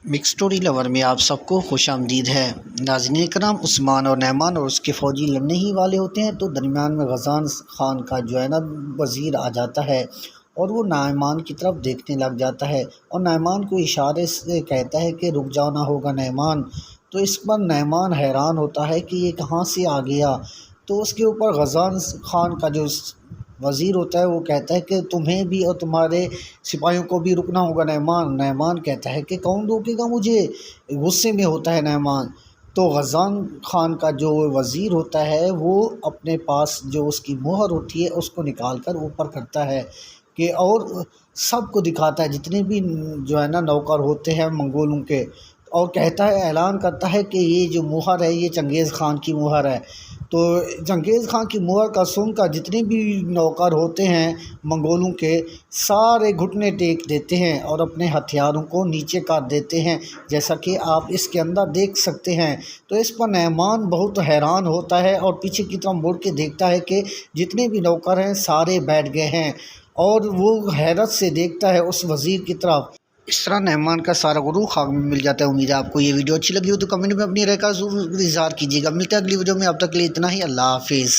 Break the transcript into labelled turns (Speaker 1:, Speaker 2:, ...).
Speaker 1: Mix story lower میں آپ سب کو خوش آمدید ہے۔ ناظرین کرام، عثمان اور نعمان اور اس کے فوجی لڑنے ہی والے ہوتے ہیں تو درمیان میں غزان خان کا جو ہے نا وزیر آ جاتا ہے اور وہ نعمان کی طرف دیکھنے لگ جاتا ہے اور نعمان کو اشارے سے کہتا ہے کہ رک جانا ہوگا نعمان۔ تو اس پر نعمان حیران ہوتا ہے کہ یہ کہاں سے آ گیا۔ تو اس کے اوپر غزان خان کا جو وزیر ہوتا ہے وہ کہتا ہے کہ تمہیں بھی اور تمہارے سپاہیوں کو بھی رکنا ہوگا نعمان۔ نعمان کہتا ہے کہ کون روکے گا مجھے، غصے میں ہوتا ہے نعمان۔ تو غزان خان کا جو وزیر ہوتا ہے وہ اپنے پاس جو اس کی مہر ہوتی ہے اس کو نکال کر اوپر کرتا ہے کہ اور سب کو دکھاتا ہے، جتنے بھی جو ہے نا نوکر ہوتے ہیں منگولوں کے، اور کہتا ہے، اعلان کرتا ہے کہ یہ جو مہر ہے یہ چنگیز خان کی مہر ہے۔ تو چنگیز خان کی مہر کا سن کر جتنے بھی نوکر ہوتے ہیں منگولوں کے سارے گھٹنے ٹیک دیتے ہیں اور اپنے ہتھیاروں کو نیچے کر دیتے ہیں، جیسا کہ آپ اس کے اندر دیکھ سکتے ہیں۔ تو اس پر نعمان بہت حیران ہوتا ہے اور پیچھے کی طرف مڑ کے دیکھتا ہے کہ جتنے بھی نوکر ہیں سارے بیٹھ گئے ہیں، اور وہ حیرت سے دیکھتا ہے اس وزیر کی طرف۔ اس طرح نعمان کا سارا غرور خاک میں مل جاتا ہے۔ امید ہے آپ کو یہ ویڈیو اچھی لگی ہو تو کمنٹ میں اپنی رائے کا ضرور اظہار کیجیے گا۔ ملتے ہیں اگلی ویڈیو میں، اب تک کے لیے اتنا ہی، اللہ حافظ۔